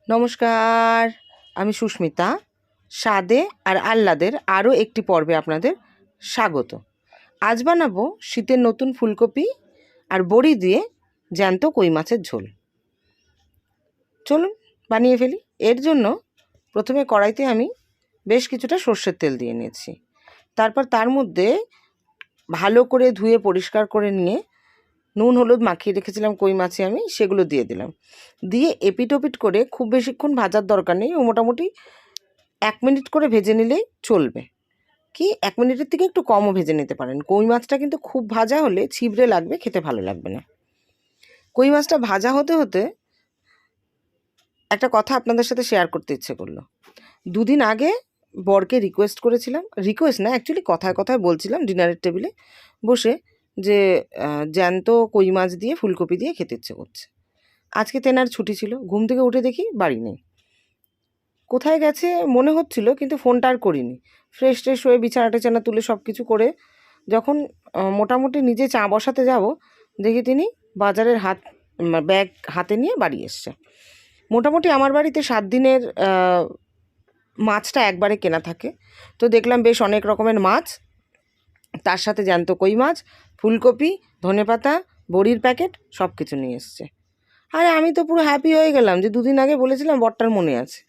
নমস্কার, আমি সুস্মিতা। স্বাদে আর আহ্লাদের আরও একটি পর্বে আপনাদের স্বাগত। আজ বানাবো শীতের নতুন ফুলকপি আর বড়ি দিয়ে জ্যান্ত কই মাছের ঝোল। চলুন বানিয়ে ফেলি। এর জন্য প্রথমে কড়াইতে আমি বেশ কিছুটা সর্ষের তেল দিয়ে নিয়েছি। তারপর তার মধ্যে ভালো করে ধুয়ে পরিষ্কার করে নিয়ে নুন হলুদ মাখিয়ে রেখেছিলাম কই মাছে আমি, সেগুলো দিয়ে দিলাম। দিয়ে এপিট ওপিট করে খুব বেশিক্ষণ ভাজার দরকার নেই, ও মোটামুটি 1 মিনিট করে ভেজে নিলেই চলবে। কি 1 মিনিটের থেকে একটু কমও ভেজে নিতে পারেন। কই মাছটা কিন্তু খুব ভাজা হলে ছিবড়ে লাগবে, খেতে ভালো লাগবে না। কই মাছটা ভাজা হতে হতে একটা কথা আপনাদের সাথে শেয়ার করতে ইচ্ছে করলো। 2 দিন আগে বরকে রিকোয়েস্ট করেছিলাম, রিকোয়েস্ট না অ্যাকচুয়ালি কথায় কথায় বলছিলাম ডিনারের টেবিলে বসে যে জ্যান্ত কই মাছ দিয়ে ফুলকপি দিয়ে খেতে ইচ্ছে করছে। আজকে তেনার ছুটি ছিল, ঘুম থেকে উঠে দেখি বাড়ি নেই। কোথায় গেছে মনে হচ্ছিল, কিন্তু ফোনটা আর করিনি। ফ্রেশ ট্রেশ হয়ে বিছানা টেছানা তুলে সব কিছু করে যখন মোটামুটি নিজে চা বসাতে যাব, দেখি তিনি বাজারের ব্যাগ হাতে নিয়ে বাড়ি এসছে। মোটামুটি আমার বাড়িতে 7 দিনের মাছটা একবারে কেনা থাকে, তো দেখলাম বেশ অনেক রকমের মাছ, তার সাথে জ্যান্ত কই মাছ, ফুলকপি, ধনেপাতা, বড়ির প্যাকেট সব কিছু নিয়ে এসছে। আরে আমি তো পুরো হ্যাপি হয়ে গেলাম যে 2 দিন আগে বলেছিলাম বরটার মনে আছে।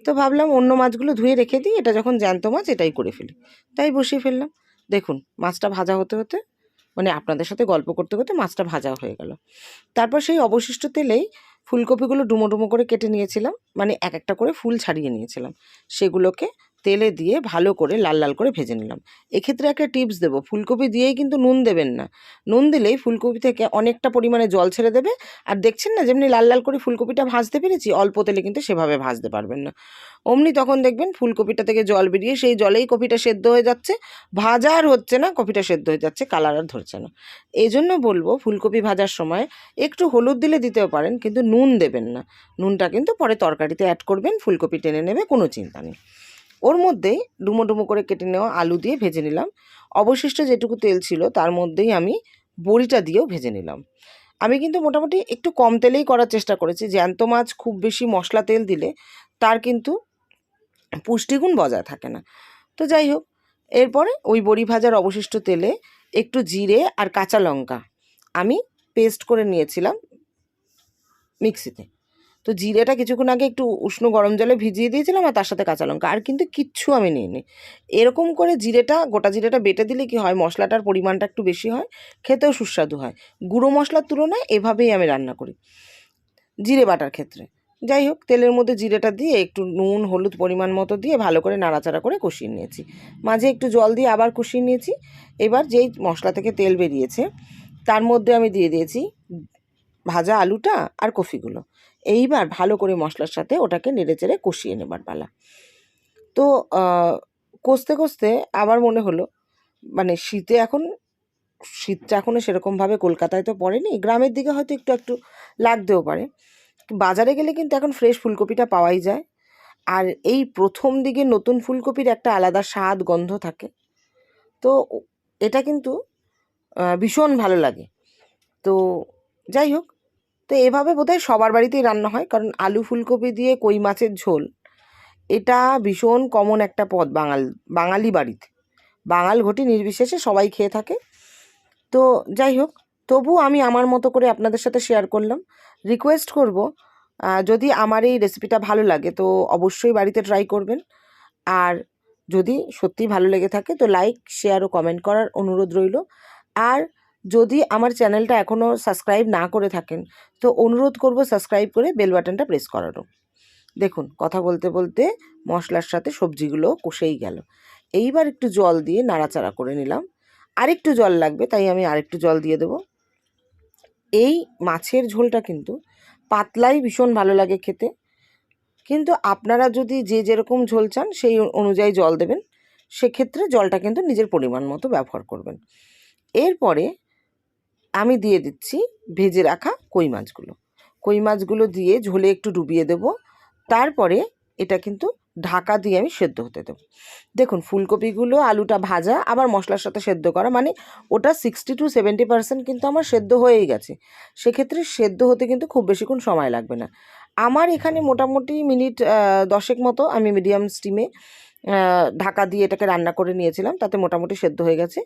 তো ভাবলাম অন্য মাছগুলো ধুয়ে রেখে দিই, এটা যখন জ্যান্ত মাছ এটাই করে ফেলি, তাই বসিয়ে ফেললাম। দেখুন মাছটা ভাজা হতে হতে, মানে আপনাদের সাথে গল্প করতে করতে মাছটা ভাজা হয়ে গেল। তারপর সেই অবশিষ্ট তেলেই ফুলকপিগুলো ডুমো ডুমো করে কেটে নিয়েছিলাম, মানে এক একটা করে ফুল ছাড়িয়ে নিয়েছিলাম, সেগুলোকে তেলে দিয়ে ভালো করে লাল লাল করে ভেজে নিলাম। এক্ষেত্রে একটা টিপস দেবো, ফুলকপি দিয়েই কিন্তু নুন দেবেন না। নুন দিলেই ফুলকপি থেকে অনেকটা পরিমাণে জল ছেড়ে দেবে। আর দেখছেন না যেমনি লাল লাল করে ফুলকপিটা ভাজতে পেরেছি, অল্প তেলে কিন্তু সেভাবে ভাজতে পারবেন না। অমনি তখন দেখবেন ফুলকপিটা থেকে জল বেরিয়ে সেই জলেই কপিটা সেদ্ধ হয়ে যাচ্ছে, ভাজা আর হচ্ছে না, কপিটা সেদ্ধ হয়ে যাচ্ছে, কালার আর ধরছে না। এই জন্য বলবো ফুলকপি ভাজার সময় একটু হলুদ দিলে দিতেও পারেন, কিন্তু নুন দেবেন না। নুনটা কিন্তু পরে তরকারিতে অ্যাড করবেন, ফুলকপি টেনে নেবে, কোনো চিন্তা নেই। ওর মধ্যেই ডুমো ডুমো করে কেটে নেওয়া আলু দিয়ে ভেজে নিলাম। অবশিষ্ট যেটুকু তেল ছিল তার মধ্যেই আমি বড়িটা দিয়েও ভেজে নিলাম। আমি কিন্তু মোটামুটি একটু কম তেলেই করার চেষ্টা করেছি। জ্যান্ত মাছ খুব বেশি মশলা তেল দিলে তার কিন্তু পুষ্টিগুণ বজায় থাকে না। তো যাই হোক, এরপরে ওই বড়ি ভাজার অবশিষ্ট তেলে একটু জিরে আর কাঁচা লঙ্কা আমি পেস্ট করে নিয়েছিলাম মিক্সিতে। তো জিরেটা কিছুক্ষণ আগে একটু উষ্ণ গরম জলে ভিজিয়ে দিয়েছিলাম, আর তার সাথে কাঁচা লঙ্কা, আর কিন্তু কিচ্ছু আমি নিইনি। এরকম করে গোটা জিরেটা বেটে দিলে কি হয়, মশলাটার পরিমাণটা একটু বেশি হয়, খেতেও সুস্বাদু হয়। গুঁড়ো মশলার তুলনায় এভাবেই আমি রান্না করি জিরে বাটার ক্ষেত্রে। যাই হোক, তেলের মধ্যে জিরেটা দিয়ে একটু নুন হলুদ পরিমাণ মতো দিয়ে ভালো করে নাড়াচাড়া করে কষিয়ে নিয়েছি, মাঝে একটু জল দিয়ে আবার কষিয়ে নিয়েছি। এবার যেই মশলা থেকে তেল বেরিয়েছে তার মধ্যে আমি দিয়ে দিয়েছি ভাজা আলুটা আর কফিগুলো। এইবার ভালো করে মশলার সাথে ওটাকে নেড়েচেড়ে কষিয়ে নেবার পালা। তো কষতে কষতে আবার মনে হলো, মানে শীতটা এখনও সেরকমভাবে কলকাতায় তো পড়েনি, গ্রামের দিকে হয়তো একটু একটু লাগতেও পারে। বাজারে গেলে কিন্তু এখন ফ্রেশ ফুলকপিটা পাওয়াই যায়। আর এই প্রথম দিকে নতুন ফুলকপির একটা আলাদা স্বাদ গন্ধ থাকে, তো এটা কিন্তু ভীষণ ভালো লাগে। তো যাই হোক, তো এভাবে বোধহয় সবার বাড়িতেই রান্না হয়, কারণ আলু ফুলকপি দিয়ে কই মাছের ঝোল এটা ভীষণ কমন একটা পদ বাঙালি বাড়িতে, বাঙাল ঘটি নির্বিশেষে সবাই খেয়ে থাকে। তো যাই হোক, তবু আমি আমার মতো করে আপনাদের সাথে শেয়ার করলাম। রিকোয়েস্ট করব, যদি আমার এই রেসিপিটা ভালো লাগে তো অবশ্যই বাড়িতে ট্রাই করবেন। আর যদি সত্যি ভালো লেগে থাকে তো লাইক শেয়ার ও কমেন্ট করার অনুরোধ রইল। আর যদি আমার চ্যানেলটা এখনও সাবস্ক্রাইব না করে থাকেন তো অনুরোধ করব সাবস্ক্রাইব করে বেল বাটনটা প্রেস করারও। দেখুন কথা বলতে বলতে মশলার সাথে সবজিগুলো কষেই গেল। এইবার একটু জল দিয়ে নাড়াচাড়া করে নিলাম, আরেকটু জল লাগবে তাই আমি আরেকটু জল দিয়ে দেবো। এই মাছের ঝোলটা কিন্তু পাতলাই ভীষণ ভালো লাগে খেতে, কিন্তু আপনারা যদি যে যেরকম ঝোল চান সেই অনুযায়ী জল দেবেন, সেক্ষেত্রে জলটা কিন্তু নিজের পরিমাণ মতো ব্যবহার করবেন। এরপরে আমি দিয়ে দিচ্ছি ভেজে রাখা কই মাছগুলো দিয়ে ঝোলে একটু ডুবিয়ে দেব। তারপরে এটা কিন্তু ঢাকা দিয়ে আমি সেদ্ধ হতে দেবো। দেখুন ফুলকপিগুলো আলুটা ভাজা আবার মশলার সাথে সেদ্ধ করা, মানে ওটা 60-70% কিন্তু আমার সেদ্ধ হয়েই গেছে। সেক্ষেত্রে সেদ্ধ হতে কিন্তু খুব বেশিক্ষণ সময় লাগবে না। আমার এখানে মোটামুটি মিনিট 10 মতো আমি মিডিয়াম স্টিমে ঢাকা দিয়ে এটাকে রান্না করে নিয়েছিলাম, তাতে মোটামুটি সেদ্ধ হয়ে গেছে।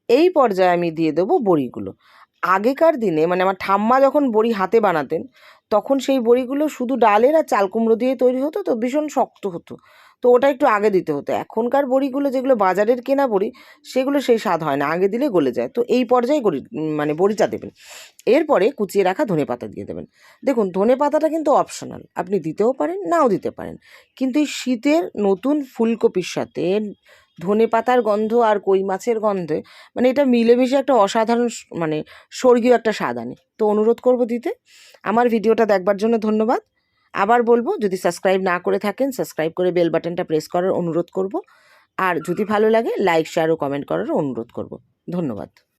এই পর্যায়ে আমি দিয়ে দেবো বড়িগুলো। আগেকার দিনে মানে আমার ঠাম্মা যখন বড়ি হাতে বানাতেন, তখন সেই বড়িগুলো শুধু ডালের আর চাল কুমড়ো দিয়ে তৈরি হতো, তো ভীষণ শক্ত হতো, তো ওটা একটু আগে দিতে হতো। এখনকার বড়িগুলো যেগুলো বাজারের কেনা বড়ি, সেগুলো সেই স্বাদ হয় না, আগে দিলে গলে যায়। তো এই পর্যায়ে মানে বড়িটা দেবেন। এরপরে কুচিয়ে রাখা ধনেপাতা দিয়ে দেবেন। দেখুন ধনেপাতাটা কিন্তু অপশনাল, আপনি দিতেও পারেন নাও দিতে পারেন, কিন্তু এই শীতের নতুন ফুলকপির সাথে ধনেপাতার গন্ধ আর কই মাছের গন্ধে মানে এটা মিলেমিশে একটা অসাধারণ মানে স্বর্গীয় একটা স্বাদ আনে। তো অনুরোধ করব দিতে। আমার ভিডিওটা দেখবার জন্য ধন্যবাদ। আবার বলবো, যদি সাবস্ক্রাইব না করে থাকেন সাবস্ক্রাইব করে বেল বাটনটা প্রেস করার অনুরোধ করব। আর যদি ভালো লাগে লাইক শেয়ার ও কমেন্ট করার অনুরোধ করব। ধন্যবাদ।